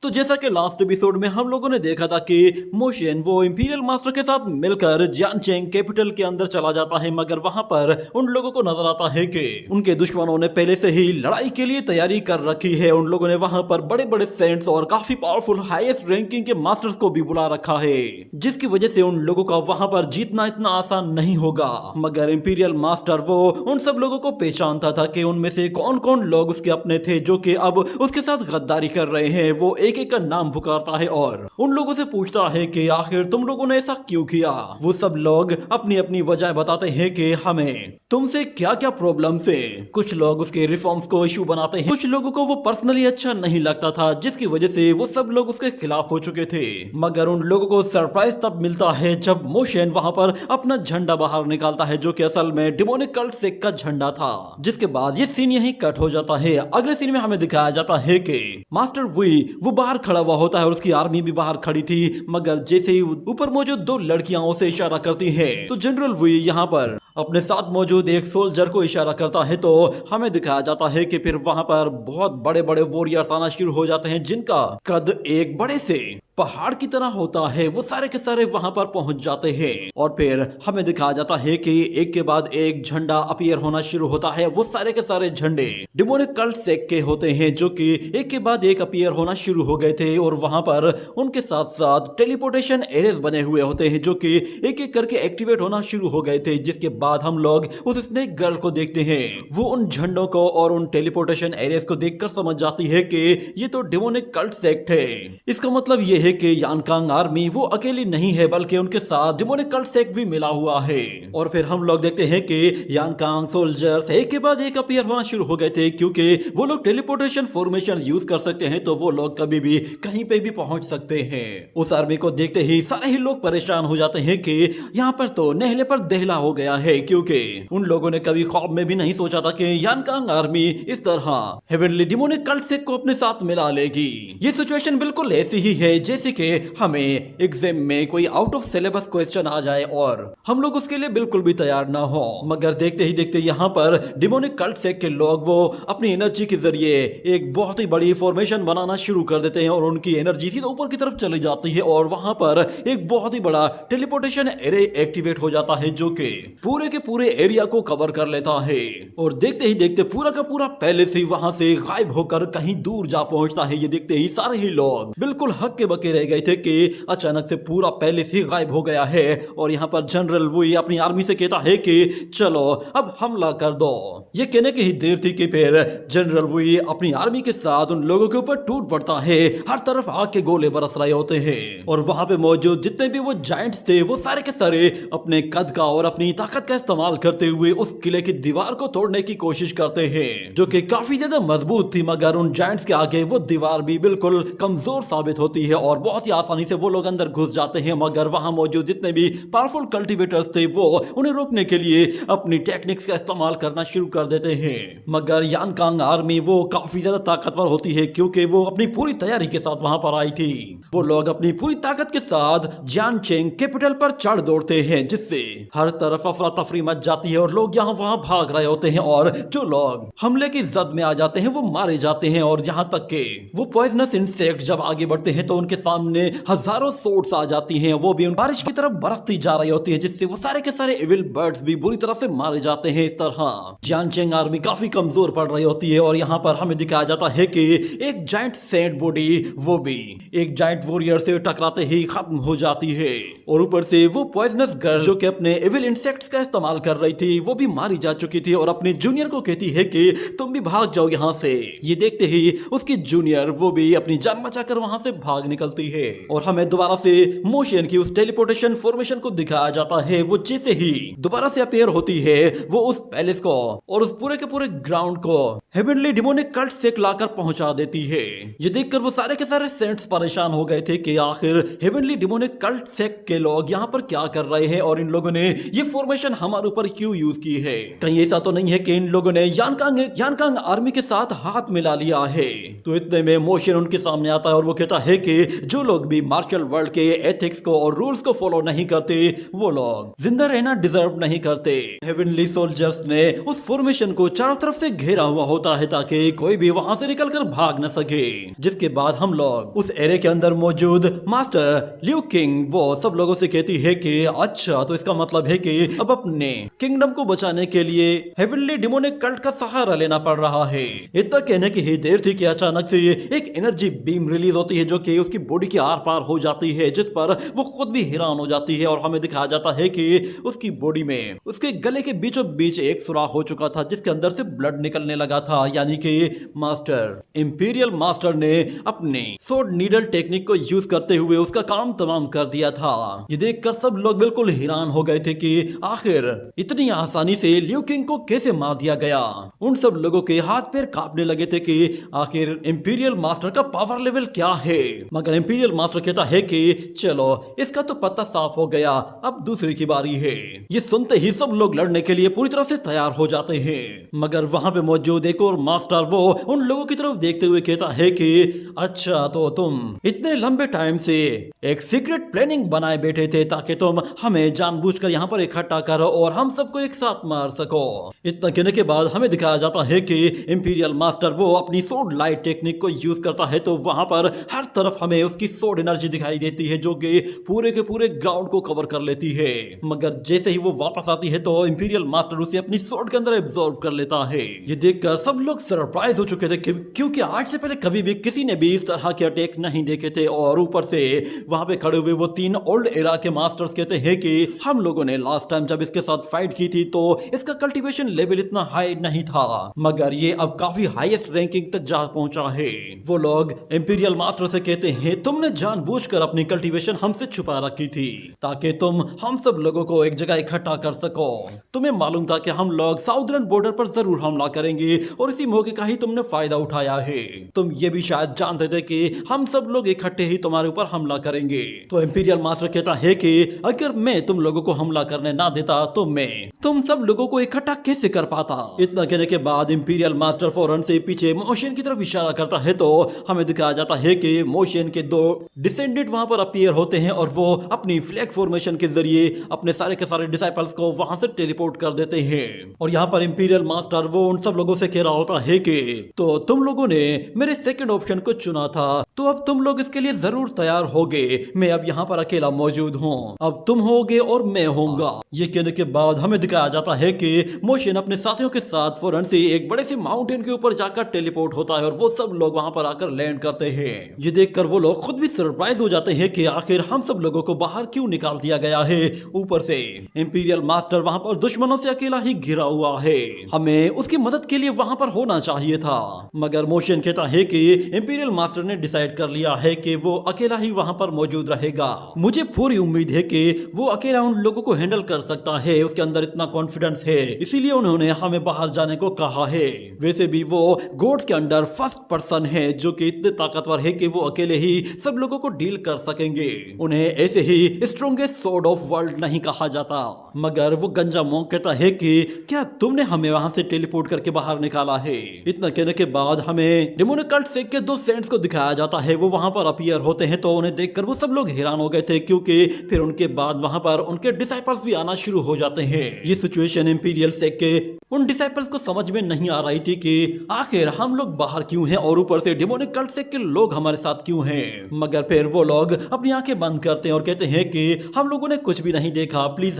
तो जैसा कि लास्ट एपिसोड में हम लोगों ने देखा था कि मोशन वो इंपीरियल मास्टर के साथ मिलकर जियांगचेंग कैपिटल के अंदर चला जाता है, मगर वहां पर उन लोगों को नजर आता है कि उनके दुश्मनों ने पहले से ही लड़ाई के लिए तैयारी कर रखी है। उन लोगों ने वहां पर बड़े बड़े सेंट्स और काफी पावरफुल हाईएस्ट रैंकिंग के मास्टर्स को भी बुला रखा है, जिसकी वजह से उन लोगों का वहां पर जीतना इतना आसान नहीं होगा। मगर इंपीरियल मास्टर वो उन सब लोगों को पहचानता था कि उनमें से कौन कौन लोग उसके अपने थे जो कि अब उसके साथ गद्दारी कर रहे हैं। वो एक एक का नाम पुकारता है और उन लोगों से पूछता है कि आखिर तुम लोगों ने ऐसा क्यों किया। वो सब लोग अपनी अपनी वजह बताते हैं कि हमें तुमसे क्या क्या प्रॉब्लम है। कुछ लोग उसके रिफॉर्म्स को इशू बनाते हैं, कुछ लोगों को वो पर्सनली अच्छा नहीं लगता था, जिसकी वजह से वो सब लोग उसके खिलाफ हो चुके थे। मगर उन लोगों को सरप्राइज तब मिलता है जब मोशन वहां पर अपना झंडा बाहर निकालता है, जो कि असल में डिमोनिक कल्ट सेक्ट का झंडा था। जिसके बाद ये सीन यहीं कट हो जाता है। अगले सीन में हमें दिखाया जाता है कि मास्टर वुई वो बाहर खड़ा हुआ होता है और उसकी आर्मी भी बाहर खड़ी थी, मगर जैसे ही ऊपर मौजूद दो लड़कियां उसे इशारा करती हैं तो जनरल वुई यहाँ पर अपने साथ मौजूद एक सोल्जर को इशारा करता है। तो हमें दिखाया जाता है कि फिर वहां पर बहुत बड़े बड़े वॉरियर्स आना शुरू हो जाते हैं, जिनका कद एक बड़े से पहाड़ की तरह होता है। वो सारे के सारे वहां पर पहुंच जाते हैं और फिर हमें दिखाया जाता है कि एक के बाद एक झंडा अपीयर होना शुरू होता है। वो सारे के सारे झंडे डिमोनिक कल्ट सेक्ट के होते हैं, जो कि एक के बाद एक अपीयर होना शुरू हो गए थे। और वहां पर उनके साथ साथ टेलीपोर्टेशन एरेस बने हुए होते हैं, जो कि एक एक करके एक्टिवेट होना शुरू हो गए थे। जिसके बाद हम लोग उस स्नेक गर्ल को देखते हैं। वो उन झंडों को और उन टेलीपोर्टेशन एरेस को देखकर समझ जाती है कि ये तो डिमोनिक कल्ट सेक्ट है। इसका मतलब ये है कि यानकांग आर्मी वो अकेली नहीं है, बल्कि उनके साथ डिमोनिक कल्ट सेक्ट भी मिला हुआ है। और फिर हम लोग देखते हैं कि यानकांग सोल्जर्स एक के बाद एक अपीयर होना शुरू हो गए थे, क्योंकि वो लोग टेलीपोर्टेशन फॉर्मेशन यूज कर सकते हैं, तो वो लोग कभी भी कहीं पे भी पहुंच सकते हैं। उस आर्मी को देखते ही सारे ही लोग परेशान हो जाते हैं कि यहाँ पर तो नहले पर दहला हो गया है, क्योंकि उन लोगों ने कभी ख्वाब में भी नहीं सोचा था कि यानकांग आर्मी इस तरह हेवनली डिमोनिक कल्ट सेक्ट को अपने साथ मिला लेगी। ये सिचुएशन बिल्कुल ऐसी ही है जैसे कि हमें एग्जाम में कोई आउट ऑफ सिलेबस क्वेश्चन आ जाए और हम लोग उसके लिए बिल्कुल भी तैयार ना हो। मगर देखते ही देखते यहाँ पर डिमोनिक कल्ट सेक्ट के लोग वो अपनी एनर्जी के जरिए एक बहुत ही बड़ी फॉर्मेशन बनाना शुरू कर देते हैं और उनकी एनर्जी सीधे ऊपर की तरफ चली जाती है और वहां पर एक बहुत ही बड़ा टेलीपोर्टेशन एरे एक्टिवेट हो जाता है, जो कि पूरे के पूरे एरिया को कवर कर लेता है। और देखते ही देखते पूरा का पूरा पैलेस ही वहां से गायब होकर कहीं दूर जा पहुंचता है। ये देखते ही सारे ही लोग बिल्कुल हक्के बके रह गए थे कि अचानक से पूरा पैलेस ही गायब हो गया है। और यहाँ पर जनरल वुई अपनी आर्मी से कहता है कि चलो अब हमला कर दो। ये कहने की ही देर थी कि फिर जनरल वुई अपनी आर्मी के साथ उन लोगों के ऊपर टूट पड़ता है। हर तरफ आग के गोले बरस रहे होते हैं और वहां पे मौजूद जितने भी वो जायंट्स थे वो सारे के सारे अपने कद का और अपनी ताकत का इस्तेमाल करते हुए उस किले की दीवार को तोड़ने की कोशिश करते हैं, जो कि काफी ज्यादा मजबूत थी। मगर उन जायंट्स के आगे वो दीवार भी बिल्कुल कमजोर साबित होती है और बहुत ही आसानी से वो लोग अंदर घुस जाते हैं। मगर वहां मौजूद जितने भी पावरफुल कल्टीवेटर्स थे वो उन्हें रोकने के लिए अपनी टेक्निक्स का इस्तेमाल करना शुरू कर देते हैं। मगर यानकांग आर्मी वो काफी ज्यादा ताकतवर होती है, क्योंकि वो अपनी पूरी तैयारी के साथ वहां पर आई थी। वो लोग अपनी पूरी ताकत के साथ जियांगचेंग कैपिटल पर चढ़ दौड़ते हैं, जिससे हर तरफ अफरा तफरी मच जाती है और लोग यहाँ वहां भाग रहे होते हैं और जो लोग हमले की जद में आ जाते हैं वो मारे जाते हैं। और यहाँ तक के वो पॉइजनस इंसेक्ट जब आगे बढ़ते हैं तो उनके सामने हजारों सोर्स आ जाती हैं, वो भी उन बारिश की तरफ बरसती जा रही होती है, जिससे वो सारे के सारे इविल बर्ड्स भी बुरी तरह से मारे जाते हैं। इस तरह जियांगचेंग आर्मी काफी कमजोर पड़ रही होती है और यहाँ पर हमें दिखाया जाता है कि एक जायंट सेंट बॉडी वो भी एक जायंट वॉरियर से टकराते ही खत्म हो जाती है। और ऊपर से वो पॉइजनस गर्ल जो कि अपने इविल इंसेक्ट्स का इस्तेमाल कर रही थी वो भी मारी जा चुकी थी और अपने जूनियर को कहती है कि तुम भी भाग जाओ यहाँ से। ये देखते ही उसकी जूनियर वो भी अपनी जान बचाकर वहां से भाग निकलती है और हमें दोबारा से मोशन की उस टेलीपोर्टेशन फॉर्मेशन को दिखाया जाता है। वो जैसे ही दोबारा से अपीयर होती है वो उस पैलेस को और उस पूरे के पूरे ग्राउंड को हेवनली डिमोनिक कल्ट सेक्ट लाकर पहुंचा देती है। ये देखकर वो सारे के सारे सेंट्स परेशान हो गए थे कि आखिर हेवनली डिमोनिक कल्ट सेक्ट के लोग यहाँ पर क्या कर रहे हैं और इन लोगों ने ये फॉर्मेशन हमारे ऊपर क्यों यूज की है। कहीं ऐसा तो नहीं है कि इन लोगों ने यानकांग आर्मी के साथ हाथ मिला लिया है। तो इतने में मोशन उनके सामने आता है और वो कहता है कि जो लोग भी मार्शल वर्ल्ड के एथिक्स को और रूल्स को फॉलो नहीं करते वो लोग जिंदा रहना डिजर्व नहीं करते। हेवनली सोल्जर्स ने उस फॉर्मेशन को चारों तरफ से घेरा हुआ होता है ताकि कोई भी वहां से निकलकर भाग न सके। जिसके बाद हम लोग उस एरे के अंदर मौजूद मास्टर लियू किंग वो सब लोगों से कहती है कि अच्छा तो इसका मतलब है कि अब अपने किंगडम को बचाने के लिए हेवनली डिमोनिक कल्ट का सहारा लेना पड़ रहा है। इतना कहने की ही देर थी कि अचानक से एक एनर्जी बीम रिलीज होती है जो कि उसकी बॉडी के आर पार हो जाती है, जिस पर वो खुद भी हैरान हो जाती है और हमें दिखाया जाता है कि उसकी बॉडी में उसके गले के बीचों बीच एक सुराख हो चुका था जिसके अंदर से ब्लड निकलने लगा था। यानी कि मास्टर इंपीरियल मास्टर ने अपने सोड नीडल टेक्निक को यूज करते हुए उसका काम तमाम कर दिया था। ये देखकर सब लोग बिल्कुल हैरान हो गए थे कि आखिर इतनी आसानी से लियू किंग को कैसे मार दिया गया। उन सब लोगों के हाथ पैर कांपने लगे थे कि आखिर इंपीरियल मास्टर का पावर लेवल क्या है। मगर इंपीरियल मास्टर कहता है कि चलो इसका तो पता साफ हो गया, अब दूसरी की बारी है। ये सुनते ही सब लोग लड़ने के लिए पूरी तरह से तैयार हो जाते हैं। मगर वहां पे मौजूद एक और मास्टर वो उन लोगों की तरफ देखते हुए कहता है कि अच्छा तो तुम इतने लंबे टाइम से एक सीक्रेट प्लानिंग बनाए बैठे थे ताकि तुम हमें जानबूझकर यहाँ पर इकट्ठा करो और हम सबको एक साथ मार सको। इतना कहने के बाद हमें दिखाया जाता है कि इंपीरियल मास्टर वो अपनी सोड लाइट टेक्निक को यूज करता है तो वहां पर हर तरफ हमें उसकी सोड एनर्जी दिखाई देती है जो कि पूरे के पूरे ग्राउंड को कवर कर लेती है। मगर जैसे ही वो वापस आती है तो इंपीरियल मास्टर उसे अपनी सोड के अंदर एब्जॉर्ब कर लेता है। ये देखकर सब लोग सरप्राइज हो चुके थे क्योंकि आज से पहले कभी भी किसी ने भी इस तरह के अटैक नहीं देखे थे। और ऊपर से वहां पे खड़े हुए वो तीन ओल्ड एरा के मास्टर्स कहते हैं कि हम लोगों ने लास्ट टाइम जब इसके साथ फाइट की थी तो इसका कल्टीवेशन लेवल इतना हाई नहीं था, मगर ये अब काफी हाईएस्ट रैंकिंग तक जा पहुंचा है। वो लोग इंपीरियल मास्टर से कहते हैं तुमने जानबूझकर अपनी कल्टीवेशन हमसे छुपा रखी थी ताकि तुम हम सब लोगों को एक जगह इकट्ठा कर सको। तुम्हें मालूम था कि हम लोग साउदर्न बॉर्डर पर जरूर हमला करेंगे और इसी मौके का ही तुमने फायदा उठाया है। तुम ये भी शायद जानते थे कि हम सब लोग इकट्ठे ही तुम्हारे ऊपर हमला करेंगे। तो इंपीरियल मास्टर कहता है कि अगर मैं तुम लोगों को हमला करने ना देता तो मैं तुम सब लोगों को इकट्ठा कैसे कर पाता। इतना कहने के बाद इंपीरियल मास्टर फौरन से पीछे मोशन की तरफ इशारा करता है तो हमें दिखाया जाता है कि मोशन के दो डिसेंडेंट वहां पर अपीयर होते हैं और वो अपनी फ्लैग फॉर्मेशन के जरिए अपने सारे के सारे डिसाइपल्स को वहां से टेलीपोर्ट कर देते हैं। और यहाँ पर इंपीरियल मास्टर वो उन सब लोगों से कह रहा होता है कि तो तुम लोगों ने मेरे सेकंड ऑप्शन को चुना था तो अब तुम लोग इसके लिए जरूर तैयार होगे। मैं अब यहाँ पर अकेला मौजूद हूँ, अब तुम होगे और मैं होऊंगा। ये कहने के बाद हमें दिखाया जाता है कि मोशन अपने साथियों के साथ फौरन से एक बड़े से माउंटेन के ऊपर जाकर टेलीपोर्ट होता है और वो सब लोग वहां पर आकर लैंड करते हैं। ये देखकर वो लोग खुद भी सरप्राइज हो जाते हैं कि आखिर हम सब लोगों को बाहर क्यों निकाल दिया गया है। ऊपर से इंपीरियल मास्टर वहां पर दुश्मनों से अकेला ही घिरा हुआ है, हमें उसकी मदद के लिए वहां पर होना चाहिए था। मगर मोशन कहता है कि इंपीरियल मास्टर ने डिसाइड कर लिया है कि वो अकेला ही वहां पर मौजूद रहेगा। मुझे पूरी उम्मीद है कि वो अकेला उन लोगों को हैंडल कर सकता है, उसके अंदर इतना कॉन्फिडेंस है, इसीलिए उन्होंने हमें बाहर जाने को कहा है। वैसे भी वो गोड्स के अंडर फर्स्ट पर्सन है जो कि इतने ताकतवर है कि वो अकेले ही सब लोगों को डील कर सकेंगे। उन्हें ऐसे ही स्ट्रॉन्गेस्ट सोर्ड ऑफ वर्ल्ड नहीं कहा जाता। मगर वो गंजा मोंक कहता है कि क्या तुमने हमें वहां से टेलीपोर्ट करके बाहर निकाला है। इतना कहने के बाद हमें डेमोनिक कल्ट सेक के दो सेंट्स को दिखाया जाता है, वो वहां पर अपीयर होते हैं तो उन्हें देखकर वो सब लोग हैरान हो गए थे क्योंकि फिर उनके बाद वहां पर उनके डिसाइपल्स भी आना शुरू हो जाते हैं। ये सिचुएशन इंपीरियल सेक के उन डिसाइपल्स को समझ में नहीं आ रही थी कि आखिर हम लोग बाहर क्यों हैं और ऊपर से डेमोनिक कल्ट सेक के लोग हमारे साथ क्यों हैं। मगर फिर वो लोग अपनी आंखें बंद करते हैं और कहते हैं कि हम लोगों ने कुछ भी नहीं देखा, प्लीज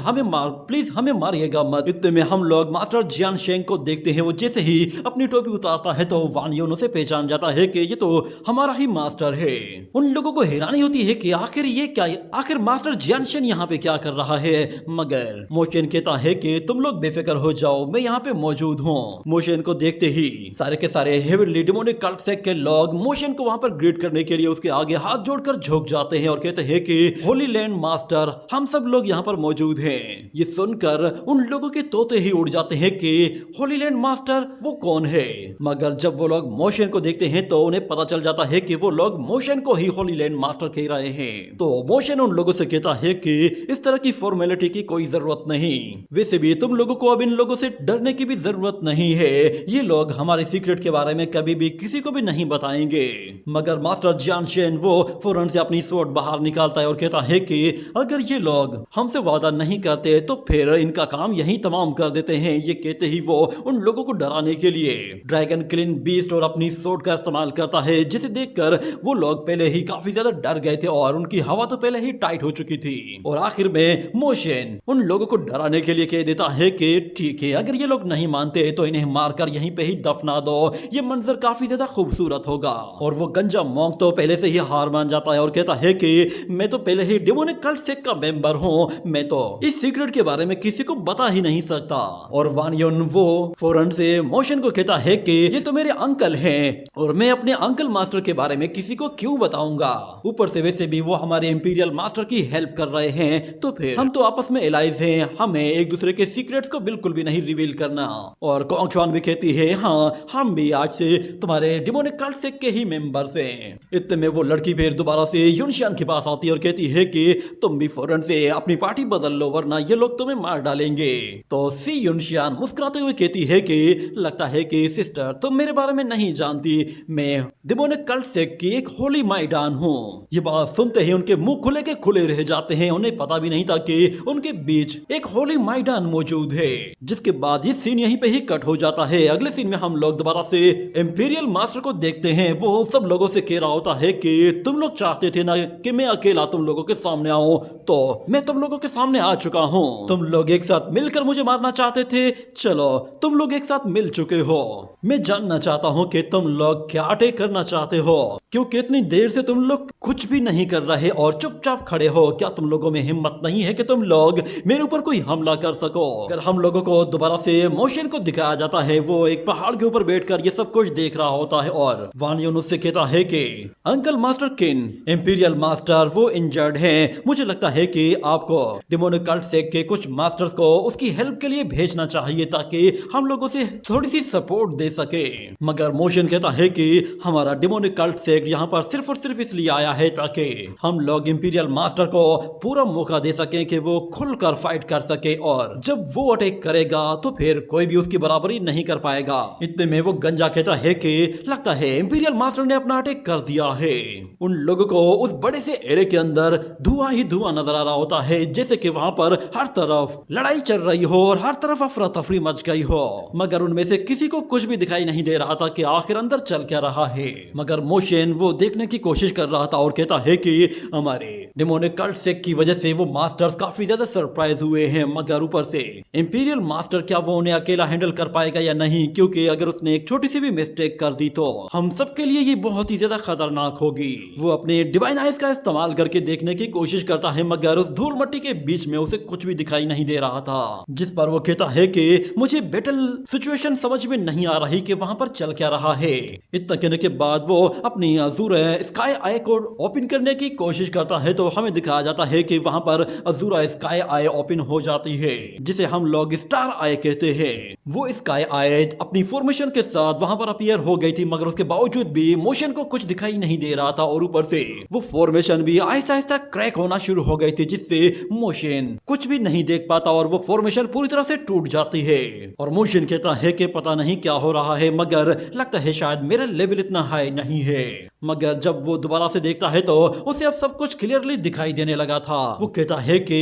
हमें मारिएगा मत। इतने में हम लोग मास्टर जियान शेंग को देखते हैं। वो जैसे ही अपनी टोपी उतारता है तो वान यून उसे पहचान जाता है कि ये तो हमारा ही मास्टर है। उन लोगों को हैरानी होती है कि आखिर मास्टर जियान शेंग यहाँ पे क्या कर रहा है। मगर मोशन कहता है कि तुम लोग बेफिक्र हो जाओ, मैं यहाँ पे मौजूद हूँ। मोशन को देखते ही सारे के सारे हेवनली डेमोनिक कल्ट सेक के लोग मोशन को वहां पर ग्रीट करने के लिए उसके आगे हाथ जोड़कर झुक जाते हैं और कहते हैं कि होली लैंड मास्टर, हम सब लोग यहाँ पर मौजूद हैं। ये सुनकर उन लोगों के तोते ही उड़ जाते हैं कि होली लैंड मास्टर वो कौन है। मगर जब वो लोग मोशन को देखते हैं तो उन्हें पता चल जाता है कि वो लोग मोशन को ही होली लैंड मास्टर कह रहे हैं। तो मोशन उन लोगों से कहता है कि इस तरह की फॉर्मेलिटी की कोई जरूरत नहीं, वैसे भी तुम लोगों को अब इन लोगों से डरने की भी जरूरत नहीं है। ये लोग हमारे सीक्रेट के बारे में कभी भी किसी को भी नहीं बताएंगे। मगर मास्टर जियान शेंग मोशन वो फौरन से अपनी स्वॉर्ड बाहर निकालता है और कहता है कि अगर ये लोग हमसे वादा नहीं करते तो फिर इनका काम यहीं तमाम कर देते हैं। ये कहते ही वो उन लोगों को डराने के लिए ड्रैगन क्लिन बीस्ट और अपनी स्वॉर्ड का इस्तेमाल करता है, जिसे देखकर वो लोग पहले ही काफी ज्यादा डर गए थे और उनकी हवा तो पहले ही टाइट हो चुकी थी। और आखिर में मोशन उन लोगों को डराने के लिए कह देता है कि ठीक है, अगर ये लोग नहीं मानते तो इन्हें मारकर यहीं पे ही दफना दो, ये मंजर काफी ज्यादा खूबसूरत होगा। और वो गंजा मॉन्क तो पहले से ही हार मान जाता है और कहता है कि मैं तो पहले ही डेमोनिक कल्ट सेक्ट का मेंबर हूँ, मैं तो इस सीक्रेट के बारे में किसी को बता ही नहीं सकता। और वान युन वो फौरन से मोशन को कहता है कि ये तो मेरे अंकल हैं और मैं अपने अंकल मास्टर के बारे में किसी को क्यों बताऊंगा। ऊपर से वैसे भी वो हमारे इंपीरियल मास्टर की हेल्प कर रहे हैं, तो फिर हम तो आपस में एलाइज हैं, हमें एक दूसरे के सीक्रेट्स को बिल्कुल भी नहीं रिवील करना। और कॉन्ग चुआन भी कहती है हाँ, हम भी आज से तुम्हारे डेमोनिक कल्ट सेक्ट के ही मेंबर्स हैं। इतने में वो लड़की फिर दोबारा से युनशियान के पास आती है और कहती है कि तुम भी फौरन से अपनी पार्टी बदल लो वरना ये लोग तुम्हें मार डालेंगे। तो सी युनशियान मुस्कुराते हुए कहती है कि लगता है कि सिस्टर तुम मेरे बारे में नहीं जानती, मैं डेमोनिक कल्ट सेक्ट की एक होली माइडान हूँ। ये बात सुनते ही उनके मुंह खुले के खुले रह जाते हैं, उन्हें पता भी नहीं था कि उनके बीच एक होली माइडान मौजूद है। जिसके बाद ये सीन यहीं पे ही कट हो जाता है। अगले सीन में हम लोग दोबारा से इंपीरियल मास्टर को देखते हैं। वो सब लोगों से कह रहा होता है कि तुम लोग चाहते थे ना कि मैं अकेला तुम लोगों के सामने आऊं, तो मैं तुम लोगों के सामने आ चुका हूं। तुम लोग एक साथ मिलकर मुझे मारना चाहते थे, चलो तुम लोग एक साथ मिल चुके हो। मैं जानना चाहता हूं कि तुम लोग क्या अटैक करना चाहते हो, क्योंकि इतनी देर से तुम लोग कुछ भी नहीं कर रहे और चुपचाप खड़े हो। क्या तुम लोगों में हिम्मत नहीं है कि तुम लोग मेरे ऊपर कोई हमला कर सको। अगर हम लोगों को दोबारा से मोशन को दिखाया जाता है, वो एक पहाड़ के ऊपर बैठकर ये सब कुछ देख रहा होता है और वान युन उससे कहता है कि अंकल मास्टर किन, इंपीरियल मास्टर वो इंजर्ड हैं, मुझे लगता है कि आपको डेमोनिक कल्ट सेक्ट के कुछ मास्टर्स को उसकी हेल्प के लिए भेजना चाहिए ताकि हम लोग उसे थोड़ी सी सपोर्ट दे सके। मगर मोशन कहता है कि हमारा डेमोनिक कल्ट सेक्ट यहाँ पर सिर्फ और सिर्फ इसलिए आया है ताकि हम लोग इंपीरियल मास्टर को पूरा मौका दे सके कि वो खुलकर फाइट कर सके, और जब वो अटैक करेगा तो फिर कोई भी उसकी बराबरी नहीं कर पाएगा। इतने में वो गंजा कहता है कि लगता है इंपीरियल मास्टर ने अपना अटैक कर दिया है। उन लोगों को उस बड़े से एरिया के अंदर धुआं ही धुआं नजर आ रहा होता है, जैसे कि वहां पर हर तरफ लड़ाई चल रही हो और हर तरफ अफरा तफरी मच गई हो। मगर उनमें से किसी को कुछ भी दिखाई नहीं दे रहा था कि आखिर अंदर चल क्या रहा है। मगर मोशन वो देखने की कोशिश कर रहा था और कहता है कि हमारे डेमोनिक कल्ट सेक्ट की वजह से वो मास्टर्स काफी ज्यादा सरप्राइज हुए हैं। मगर ऊपर से इंपीरियल मास्टर क्या वो उन्हें अकेला हैंडल कर पाएगा या नहीं, क्योंकि अगर उसने एक छोटी सी भी मिस्टेक कर दी तो हम सबके लिए ये बहुत ही ज्यादा खतरनाक होगी। वो अपने डिवाइन आइज का इस्तेमाल करके देखने की कोशिश करता है, मगर उस धूल मट्टी के बीच में उसे कुछ भी दिखाई नहीं दे रहा था। जिस पर वो कहता है कि मुझे बैटल सिचुएशन समझ में नहीं आ रही कि वहां पर चल क्या रहा है। इतना कहने के बाद वो अपनी अजूर स्काई आई को ओपन करने की कोशिश करता है, तो हमें दिखाया जाता है कि वहां पर अजूरा स्काई आई ओपन हो जाती है, जिसे हम लोग स्टार आई कहते हैं। वो स्काई आई अपनी फॉर्मेशन के साथ वहां पर अपीयर हो गई थी, मगर उसके बावजूद भी मोशन को कुछ दिखाई नहीं दे रहा था और ऊपर से वो फॉर्मेशन भी आहिस्ता आहिस्ता क्रैक होना शुरू हो गई थी, जिससे मोशन कुछ भी नहीं देख पाता और वो फॉर्मेशन पूरी तरह से टूट जाती है। और मोशन कहता है कि पता नहीं क्या हो रहा है, मगर लगता है शायद मेरा लेवल इतना हाई नहीं है। मगर जब वो दोबारा से देखता है तो उसे अब सब कुछ क्लियरली दिखाई देने लगा था। वो कहता है कि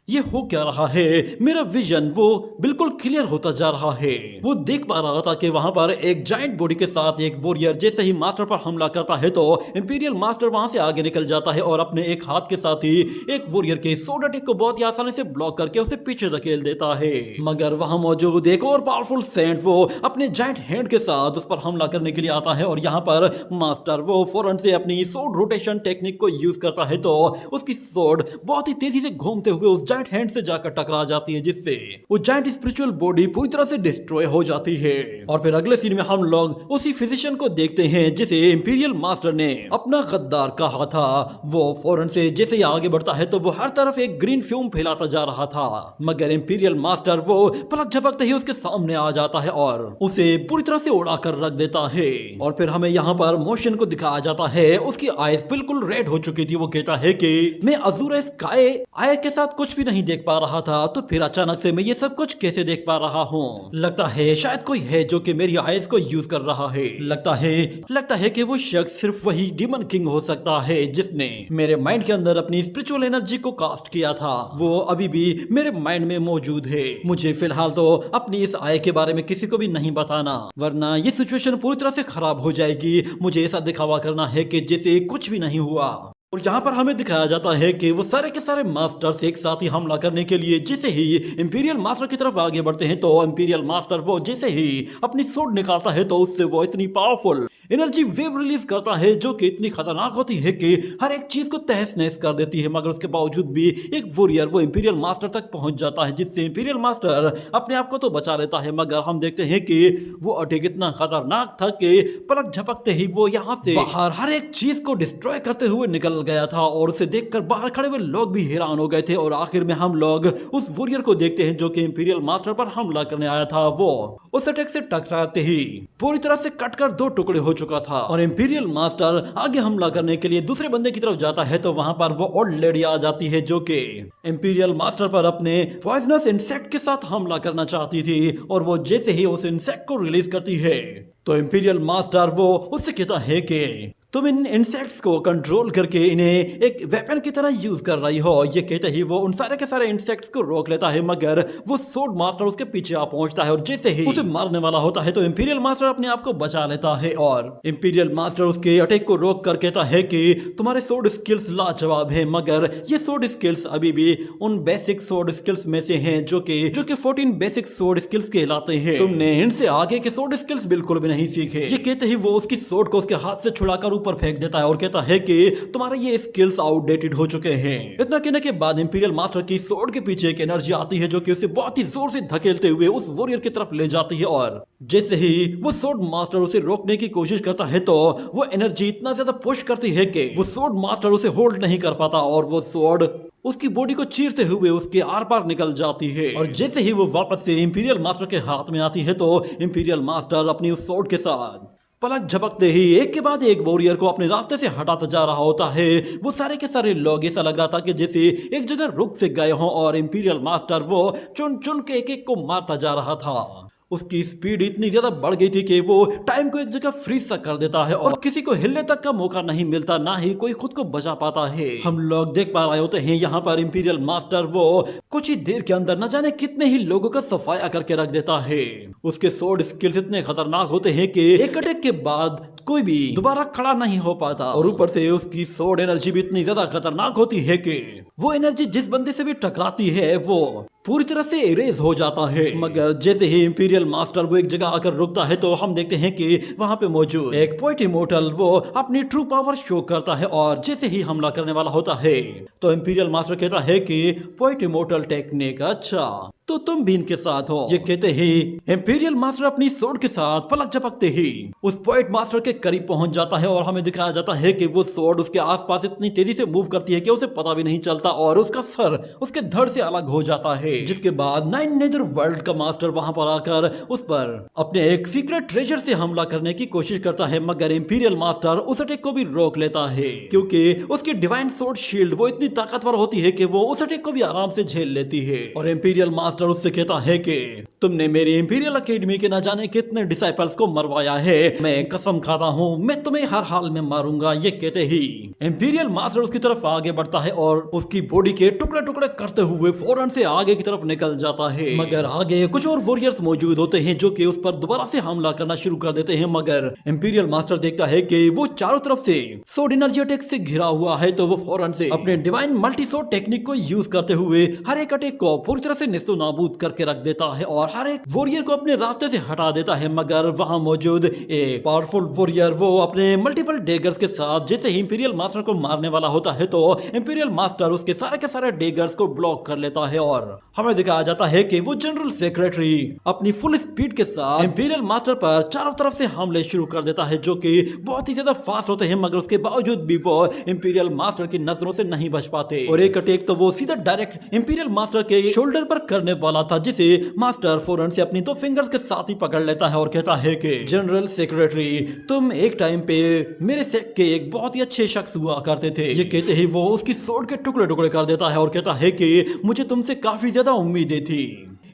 ये हो क्या रहा है, मेरा विजन वो बिल्कुल क्लियर होता जा रहा है। वो देख पा रहा था कि वहां पर एक जायंट बॉडी के साथ एक वॉरियर जैसे ही मास्टर पर हमला करता है तो इंपीरियल मास्टर वहां से आगे निकल जाता है और अपने एक हाथ के साथ ही एक वॉरियर के सोड अटैक को बहुत ही आसानी से ब्लॉक करके उसे पीछे धकेल देता है। मगर वहां मौजूद एक और पावरफुल सेंट वो अपने जायंट हैंड के साथ उस पर हमला करने के लिए आता है और यहाँ पर मास्टर वो फौरन से अपनी सोड रोटेशन टेक्निक को यूज करता है, तो उसकी सोड बहुत ही तेजी से घूमते हुए उस जायंट हैंड से जाकर टकरा जाती है, जिससे वो जायंट स्पिरिचुअल बॉडी पूरी तरह से डिस्ट्रॉय हो जाती है। और फिर अगले सीन में हम लोग उसी फिजिशियन को देखते हैं जिसे इंपीरियल मास्टर ने अपना गद्दार कहा था। वो फौरन से जैसे ही आगे बढ़ता है तो वो हर तरफ एक ग्रीन फ्यूम फैलाता जा रहा था, मगर इंपीरियल मास्टर वो पलक झपकते ही उसके सामने आ जाता है और उसे पूरी तरह से उड़ा कर रख देता है। और फिर हमें यहाँ पर मोशन को दिखाया जाता है, उसकी आईज बिल्कुल रेड हो चुकी थी। वो कहता है कि मैं अजूर स्काई आई के साथ कुछ भी नहीं देख पा रहा था, तो फिर अचानक से मैं ये सब कुछ कैसे देख पा रहा हूँ। लगता है शायद कोई है जो कि मेरी आईज को यूज कर रहा है। लगता है कि वो शख्स सिर्फ वही डीमन किंग हो सकता है जिसने मेरे माइंड के अंदर अपनी स्पिरिचुअल एनर्जी को कास्ट किया था, वो अभी भी मेरे माइंड में मौजूद है। मुझे फिलहाल तो अपनी इस आय के बारे में किसी को भी नहीं बताना, वरना ये सिचुएशन पूरी तरह से खराब हो जाएगी। मुझे ऐसा दिखावा करना है कि जैसे कुछ भी नहीं हुआ। और यहाँ पर हमें दिखाया जाता है कि वो सारे के सारे मास्टर्स एक साथ ही हमला करने के लिए जैसे ही इंपीरियल मास्टर की तरफ आगे बढ़ते हैं, तो इंपीरियल मास्टर वो जैसे ही अपनी सोड निकालता है तो उससे वो इतनी पावरफुल एनर्जी वेव रिलीज करता है जो कि इतनी खतरनाक होती है कि हर एक चीज को तहस नहस कर देती है। मगर उसके बावजूद भी एक वॉरियर वो इंपीरियल मास्टर तक पहुंच जाता है, जिससे इंपीरियल मास्टर अपने आप को तो बचा लेता है, मगर हम देखते हैं कि वो अटैक इतना खतरनाक था कि पलक झपकते ही वो यहाँ से बाहर हर एक चीज को डिस्ट्रॉय करते हुए निकल गया था। और उसे देखकर बाहर खड़े हुए लोग भी हैरान हो गए थे। और आखिर में हम लोग उस वॉरियर को देखते हैं जो कि इंपीरियल मास्टर पर हमला करने आया था। वो उस अटैक से टकराते ही पूरी तरह से कटकर दो टुकड़े हो चुका था। और इंपीरियल मास्टर आगे हमला करने के लिए दूसरे बंदे की तरफ जाता है तो वहां पर वो ओल्ड लेडी आ जाती है जो कि इंपीरियल मास्टर पर अपने पॉइजनस इंसेक्ट के साथ हमला करना चाहती थी। और वो जैसे ही उस इंसेक्ट को रिलीज करती है तो इंपीरियल मास्टर वो उससे कहता है कि तुम इन इंसेक्ट्स को कंट्रोल करके इन्हें एक वेपन की तरह यूज कर रही हो। ये कहते ही वो उन सारे के सारे इंसेक्ट्स को रोक लेता है, मगर वो सोड मास्टर उसके पीछे आ पहुंचता है और जैसे ही उसे मारने वाला होता है तो इंपीरियल मास्टर अपने आप को बचा लेता है। और इंपीरियल मास्टर उसके अटैक को रोक कर कहता है कि तुम्हारे सोड स्किल्स लाजवाब है, मगर ये सोड स्किल्स अभी भी उन बेसिक सोड स्किल्स में से हैं जो कि 14 बेसिक सोड स्किल्स कहलाते हैं। तुमने इनसे आगे के सोड स्किल्स बिल्कुल भी नहीं सीखे। ये कहते ही वो उसकी सोड को उसके हाथ से छुड़ाकर ऊपर फेंक देता है और कहता है कि तुम्हारे ये स्किल्स आउटडेटेड हो चुके हैं। इतना कहने के बाद इंपीरियल मास्टर की सोड के पीछे एक एनर्जी आती है जो कि उसे बहुत ही जोर से धकेलते हुए उस वॉरियर की तरफ ले जाती है। और जैसे ही वो सोड मास्टर उसे रोकने की कोशिश करता है तो वो एनर्जी इतना ज्यादा पुश करती है कि वो सोड मास्टर उसे होल्ड नहीं कर पाता और वो सोड उसकी बॉडी को चीरते हुए उसके आर पार निकल जाती है। और जैसे ही वो वापस से इंपीरियल मास्टर के हाथ में आती है तो इंपीरियल मास्टर अपनी उस सोड के साथ पलक झपकते ही एक के बाद एक वॉरियर को अपने रास्ते से हटाता जा रहा होता है। वो सारे के सारे लोग ऐसा लग रहा था कि जैसे एक जगह रुक से गए हों और इंपीरियल मास्टर वो चुन चुन के एक को मारता जा रहा था। उसकी स्पीड इतनी ज्यादा बढ़ गई थी कि वो टाइम को एक जगह फ्रीज सा कर देता है और किसी को हिलने तक का मौका नहीं मिलता, ना ही कोई खुद को बचा पाता है। हम लोग देख पा रहे होते हैं यहाँ पर इंपीरियल मास्टर वो कुछ ही देर के अंदर न जाने कितने ही लोगों का सफाया करके रख देता है। उसके सोड स्किल्स इतने खतरनाक होते हैं कि एक अटैक के बाद कोई भी दोबारा खड़ा नहीं हो पाता। और ऊपर से उसकी सोड एनर्जी भी इतनी ज्यादा खतरनाक होती है कि वो एनर्जी जिस बंदे से भी टकराती है वो पूरी तरह से इरेज हो जाता है। मगर जैसे ही इंपीरियल मास्टर वो एक जगह आकर रुकता है तो हम देखते हैं कि वहां पे मौजूद एक पोएट इमोर्टल वो अपनी ट्रू पावर शो करता है। और जैसे ही हमला करने वाला होता है तो इंपीरियल मास्टर कहता है कि पोएट इमोर्टल टेक्निक, अच्छा तो तुम भी इनके साथ हो। ये कहते ही इंपीरियल मास्टर अपनी सोड के साथ पलक झपकते ही उस पोएट मास्टर के करीब पहुंच जाता है और हमें दिखाया जाता है कि वो सोड उसके आसपास इतनी तेजी से मूव करती है कि उसे पता भी नहीं चलता और उसका सर उसके धड़ से अलग हो जाता है। जिसके बाद नाइन नेदर वर्ल्ड का मास्टर वहां पर आकर उस पर अपने एक सीक्रेट ट्रेजर से हमला करने की कोशिश करता है, मगर इंपीरियल मास्टर उस अटैक को भी रोक लेता है क्योंकि उसकी डिवाइन सोड शील्ड वो इतनी ताकतवर होती है कि वो उस अटैक को भी आराम से झेल लेती है। और इंपीरियल मास्टर उससे कहता है कि तुमने मेरी इंपीरियल एकेडमी के न जाने कितने डिसाइपल्स को मरवाया है, मैं कसम खाता हूँ मैं तुम्हें हर हाल में मारूंगा। ये कहते ही इंपीरियल मास्टर उसकी तरफ आगे बढ़ता है और उसकी बॉडी के टुकड़े टुकड़े करते हुए फौरन से आगे की तरफ निकल जाता है। मगर आगे कुछ और वॉरियर्स मौजूद होते हैं जो कि उस पर दोबारा से हमला करना शुरू कर देते हैं। मगर इंपीरियल मास्टर देखता है कि वो चारों तरफ से सोड एनर्जी अटैक से घिरा हुआ है तो वो फौरन से अपने डिवाइन मल्टी सोड टेक्निक को यूज करते हुए हर एक अटैक को पूरी तरह से निस्तो नाबूद करके रख देता है और हर एक वॉरियर को अपने रास्ते से हटा देता है। मगर वहां मौजूद एक पावरफुल वॉरियर वो अपने मल्टीपल डेगर्स के साथ जैसे ही इंपीरियल मास्टर को मारने वाला होता है तो इंपीरियल मास्टर उसके सारे के सारे डेगर्स को ब्लॉक कर लेता है। और हमें दिखाया जाता है कि वो जनरल सेक्रेटरी अपनी फुल स्पीड के साथ इंपीरियल मास्टर पर चारों तरफ से हमले शुरू कर देता है जो कि बहुत ही ज्यादा फास्ट होते हैं, मगर उसके बावजूद भी वो इंपीरियल मास्टर की नजरों से नहीं बच पाते। और एक अटैक तो वो सीधा डायरेक्ट इंपीरियल मास्टर के शोल्डर पर करने वाला था जिसे मास्टर फौरन से अपनी दो फिंगर्स के साथ ही पकड़ लेता है और कहता है कि जनरल सेक्रेटरी तुम एक टाइम पे मेरे सेक्ट के एक बहुत ही अच्छे शख्स हुआ करते थे। ये कहते ही वो उसकी सोड के टुकड़े टुकड़े कर देता है और कहता है कि मुझे तुमसे काफी ज्यादा उम्मीदें थी,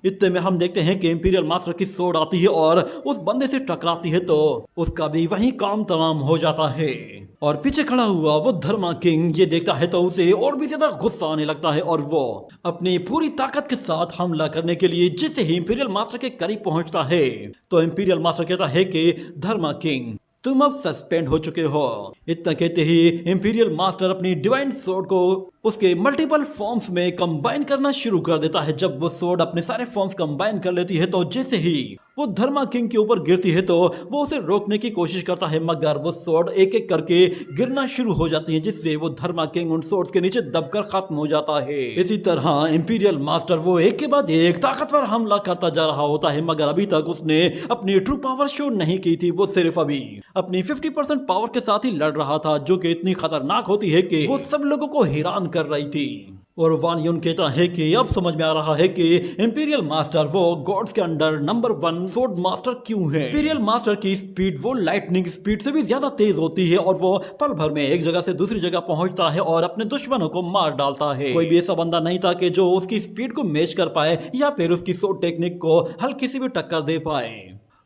इतने में हम देखते हैं कि इंपीरियल मास्टर की सोड आती है और उस बंदे से टकराती है तो उसका भी वही काम तमाम हो जाता है। और पीछे खड़ा हुआ वो धर्मा किंग ये देखता है तो उसे और भी ज्यादा गुस्सा आने लगता है और वो अपनी पूरी ताकत के साथ हमला करने के लिए जैसे ही इंपीरियल मास्टर के करीब पहुंचता है तो इंपीरियल मास्टर कहता है कि धर्मा किंग तुम अब सस्पेंड हो चुके हो। इतना कहते ही इंपीरियल मास्टर अपनी डिवाइन सोर्ड को उसके मल्टीपल फॉर्म्स में कंबाइन करना शुरू कर देता है। जब वो सोर्ड अपने सारे फॉर्म्स कंबाइन कर लेती है तो जैसे ही वो धर्मा किंग के ऊपर गिरती है तो वो उसे रोकने की कोशिश करता है, मगर वो सोर्ड एक एक करके गिरना शुरू हो जाती है जिससे वो धर्मा किंग उन सोर्ड्स के नीचे दबकर खत्म हो जाता है। इसी तरह इंपीरियल मास्टर वो एक के बाद एक ताकतवर हमला करता जा रहा होता है, मगर अभी तक उसने अपनी ट्रू पावर शो नहीं की थी। वो सिर्फ अभी अपनी 50% पावर के साथ ही लड़ रहा था, जो कि इतनी खतरनाक होती है कि वो सब लोगों को हैरान कर रही थी। और वान यून कहता है कि अब समझ में आ रहा है कि इंपीरियल मास्टर वो गॉड्स के अंडर नंबर 1 सोर्ड मास्टर क्यों है। इंपीरियल मास्टर की स्पीड वो लाइटनिंग स्पीड से भी ज्यादा तेज होती है और वो पल भर में एक जगह से दूसरी जगह पहुंचता है और अपने दुश्मनों को मार डालता है। कोई भी ऐसा बंदा नहीं था कि जो उसकी स्पीड को मैच कर पाए या फिर उसकी सोर्ड टेक्निक को हल्की सी भी टक्कर दे पाए।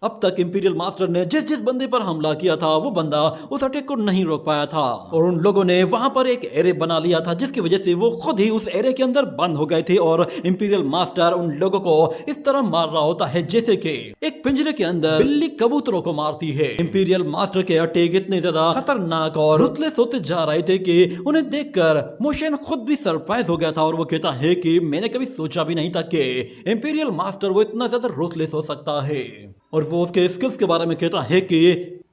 अब तक इंपीरियल मास्टर ने जिस जिस बंदे पर हमला किया था वो बंदा उस अटैक को नहीं रोक पाया था और उन लोगों ने वहां पर एक एरे बना लिया था जिसकी वजह से वो खुद ही उस एरे के अंदर बंद हो गए थे और इंपीरियल मास्टर उन लोगों को इस तरह मार रहा होता है जैसे कि एक पिंजरे के अंदर बिल्ली कबूतरों को मारती है। इंपीरियल मास्टर के अटैक इतने ज्यादा खतरनाक और रुतलेस होते जा रहे थे कि उन्हें देखकर मोशन खुद भी सरप्राइज हो गया था और वो कहता है कि मैंने कभी सोचा भी नहीं था कि इंपीरियल मास्टर वो इतना ज्यादा रुतलेस हो सकता है। और वो उसके स्किल्स के बारे में कहता है कि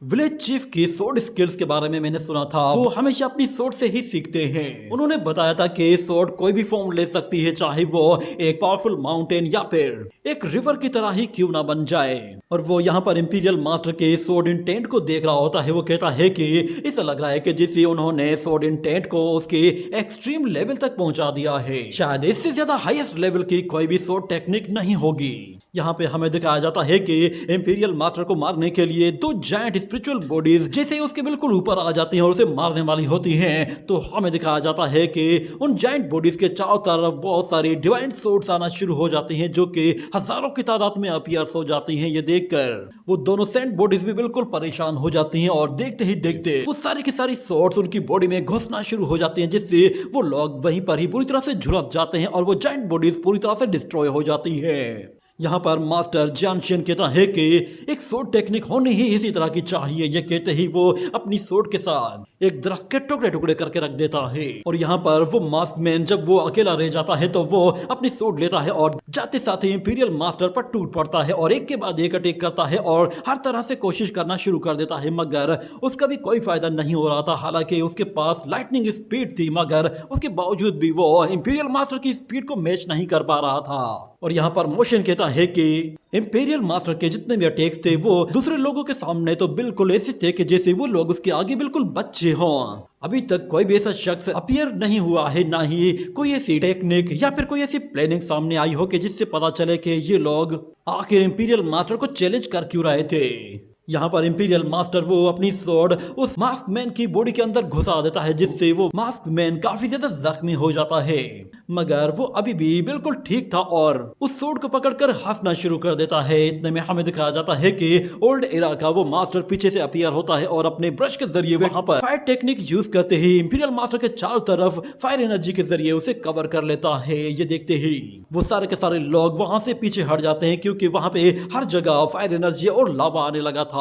विलेज चीफ की सोर्ड स्किल्स के बारे में मैंने सुना था, वो हमेशा अपनी सोर्ड से ही सीखते हैं। उन्होंने बताया था कि सोर्ड कोई भी फॉर्म ले सकती है, चाहे वो एक पावरफुल माउंटेन या फिर एक रिवर की तरह ही क्यों ना बन जाए। और वो यहाँ पर इंपीरियल मास्टर के सोर्ड इंटेंट को देख रहा होता है। वो कहता है कि ऐसा लग रहा है कि जिससे उन्होंने सोर्ड इंटेंट को उसके एक्सट्रीम लेवल तक पहुंचा दिया है, शायद इससे ज्यादा हाईएस्ट लेवल की कोई भी सोर्ड टेक्निक नहीं होगी। यहाँ पे हमें दिखाया जाता है कि इंपीरियल मास्टर को मारने के लिए 2 जायंट स्पिरिचुअल बॉडीज जैसे ही उसके बिल्कुल ऊपर आ जाती हैं और उसे मारने वाली होती हैं, तो हमें दिखाया जाता है कि उन जायंट बॉडीज के चारों तरफ बहुत सारी डिवाइन सोर्ड्स आना शुरू हो जाती हैं जो कि हजारों की तादाद में अपीयर्स हो जाती हैं। ये देखकर वो दोनों सेंट बॉडीज भी बिल्कुल परेशान हो जाती हैं और देखते ही देखते वो सारी की सारी सोर्ड्स उनकी बॉडी में घुसना शुरू हो जाती हैं, जिससे वो लोग वहीं पर ही पूरी तरह से झुलस जाते हैं और वो जायंट बॉडीज पूरी तरह से डिस्ट्रॉय हो जाती है। यहाँ पर मास्टर जानशियन कहता है कि एक सोर्ड टेक्निक होनी ही इसी तरह की चाहिए। ये कहते ही वो अपनी सोर्ड के साथ एक दरख्त के टुकड़े टुकड़े करके रख देता है और यहाँ पर वो मास्क मैन जब वो अकेला रह जाता है तो वो अपनी सोर्ड लेता है और जाते साथ ही इंपीरियल मास्टर पर टूट पड़ता है और एक के बाद एक अटैक करता है और हर तरह से कोशिश करना शुरू कर देता है, मगर उसका भी कोई फायदा नहीं हो रहा था। हालांकि उसके पास लाइटनिंग स्पीड थी, मगर उसके बावजूद भी वो इंपीरियल मास्टर की स्पीड को मैच नहीं कर पा रहा था। और यहाँ पर मोशन कहता है कि इंपीरियल मास्टर के जितने भी अटैक्स थे वो दूसरे लोगों के सामने तो बिल्कुल ऐसे थे कि जैसे वो लोग उसके आगे बिल्कुल बच्चे हों। अभी तक कोई भी ऐसा शख्स अपीयर नहीं हुआ है, ना ही कोई ऐसी टेक्निक या फिर कोई ऐसी प्लानिंग सामने आई हो कि जिससे पता चले कि ये लोग आखिर इंपीरियल मास्टर को चैलेंज कर क्यों रहे थे। यहाँ पर इंपीरियल मास्टर वो अपनी स्वॉर्ड उस मास्क मैन की बॉडी के अंदर घुसा देता है, जिससे वो मास्क मैन काफी ज्यादा जख्मी हो जाता है, मगर वो अभी भी बिल्कुल ठीक था और उस स्वॉर्ड को पकड़कर हंसना शुरू कर देता है। इतने में हमें दिखाया जाता है कि ओल्ड एरा का वो मास्टर पीछे से अपीयर होता है और अपने ब्रश के जरिए वहाँ पर फायर टेक्निक यूज करते ही इंपीरियल मास्टर के चारों तरफ फायर एनर्जी के जरिए उसे कवर कर लेता है। ये देखते ही वो सारे के सारे लोग वहां से पीछे हट जाते हैं, क्योंकि वहां पे हर जगह फायर एनर्जी और लावा आने लगा था।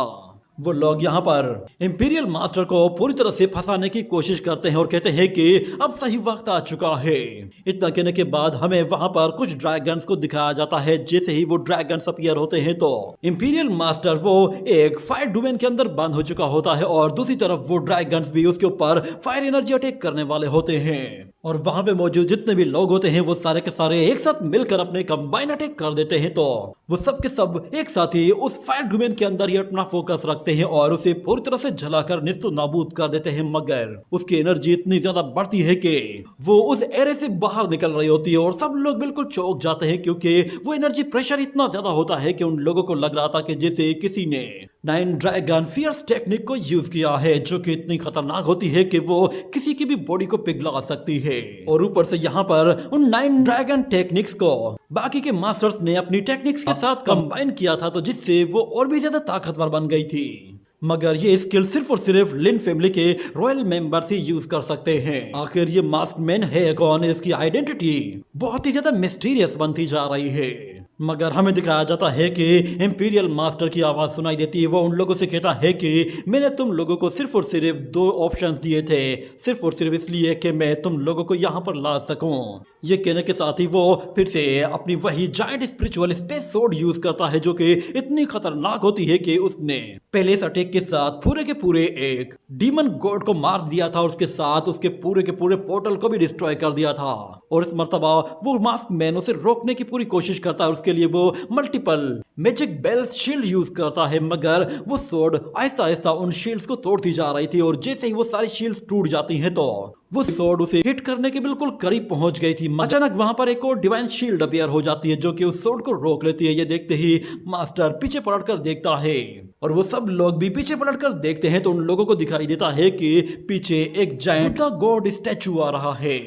वो लोग यहाँ पर इंपीरियल मास्टर को पूरी तरह से फंसाने की कोशिश करते हैं और कहते हैं कि अब सही वक्त आ चुका है। इतना कहने के बाद हमें वहाँ पर कुछ ड्रैगन्स को दिखाया जाता है। जैसे ही वो ड्रैगन्स अपीयर होते हैं तो इंपीरियल मास्टर वो एक फायर डोमेन के अंदर बंद हो चुका होता है और दूसरी तरफ वो ड्रैगन्स भी उसके ऊपर फायर एनर्जी अटैक करने वाले होते हैं और वहां पे मौजूद जितने भी लोग होते हैं वो सारे के सारे एक साथ मिलकर अपने कंबाइन अटैक कर देते हैं। तो वो सब के सब एक साथ ही उस फायर डोमेन के अंदर ही अपना फोकस रखते हैं और उसे पूरी तरह से जलाकर निस्तो नाबूद कर देते हैं, मगर उसकी एनर्जी इतनी ज्यादा बढ़ती है कि वो उस एरे से बाहर निकल रही होती है और सब लोग बिल्कुल चौंक जाते हैं, क्योंकि वो एनर्जी प्रेशर इतना ज्यादा होता है कि उन लोगों को लग रहा था कि जैसे किसी ने नाइन ड्रैगन फियर्स टेक्निक को यूज किया है, जो कि इतनी खतरनाक होती है कि वो किसी की भी बॉडी को पिघला सकती है। और ऊपर से यहाँ पर उन नाइन ड्रैगन टेक्निक्स को बाकी के मास्टर्स ने अपनी टेक्निक्स के साथ कंबाइन किया था, तो जिससे वो और भी ज्यादा ताकतवर बन गई थी। मगर ये स्किल सिर्फ और सिर्फ लिन फैमिली के रॉयल मेंबर्स ही यूज कर सकते हैं। आखिर ये मास्क मैन है कौन, इसकी आइडेंटिटी बहुत ही ज्यादा मिस्टीरियस बनती जा रही है। मगर हमें दिखाया जाता है कि इंपीरियल मास्टर की आवाज सुनाई देती है। वो उन लोगों से कहता है कि मैंने तुम लोगों को सिर्फ और सिर्फ 2 ऑप्शंस दिए थे, सिर्फ और सिर्फ इसलिए कि मैं तुम लोगों को यहाँ पर ला सकूं। ये कहने के साथ ही वो फिर से अपनी वही giant spiritual space sword use करता है, जो कि इतनी खतरनाक होती है कि उसने पहले इस अटैक के साथ पूरे के पूरे एक डीमन गॉड को मार दिया था और उसके साथ उसके पूरे के पूरे पोर्टल को भी डिस्ट्रॉय कर दिया था। और इस मर्तबा वो मास्क मैन उसे रोकने की पूरी कोशिश करता है। उसके लिए वो multiple magic bells shield use करता है, मगर वो सोर्ड आहिस्ता आहिस्ता उन शील्ड्स को तोड़ती जा रही थी। और जैसे ही वो सारी शील्ड्स टूट जाती हैं, तो वो सोर्ड उसे हिट करने के बिल्कुल करीब पहुंच गई थी। अचानक वहां पर एक और डिवाइन शील्ड अपीयर हो जाती है, जो कि उस सोर्ड को रोक लेती है। ये देखते ही मास्टर पीछे पलटकर देखता है और वो सब लोग भी पीछे पलटकर देखते हैं, तो उन लोगों को दिखाई देता है कि पीछे एक जायंट गॉड स्टैचू आ रहा है,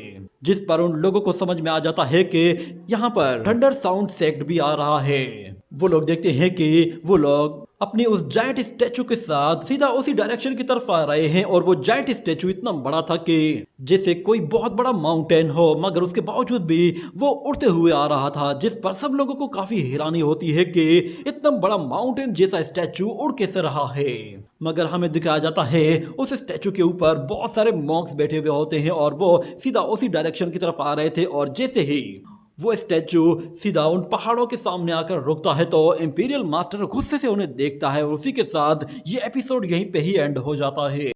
जिस पर उन लोगों को समझ में आ जाता है कि यहाँ पर थंडर साउंड सेक्ट भी आ रहा है। वो लोग देखते हैं कि वो लोग अपनी उस जायंट स्टैचू के साथ सीधा उसी डायरेक्शन की तरफ आ रहे हैं। और वो जायंट स्टैचू इतना बड़ा था कि जैसे कोई बहुत बड़ा माउंटेन हो, मगर उसके बावजूद भी वो उड़ते हुए आ रहा था, जिस पर सब लोगों को काफी हैरानी होती है कि इतना बड़ा माउंटेन जैसा स्टैचू उड़ कैसे रहा है। मगर हमें दिखाया जाता है उस स्टैचू के ऊपर बहुत सारे मॉन्क्स बैठे हुए होते हैं और वो सीधा उसी डायरेक्शन की तरफ आ रहे थे। और जैसे ही वो स्टैचू सीधा उन पहाड़ों के सामने आकर रुकता है, तो इंपीरियल मास्टर गुस्से से उन्हें देखता है और उसी के साथ ये एपिसोड यहीं पे ही एंड हो जाता है।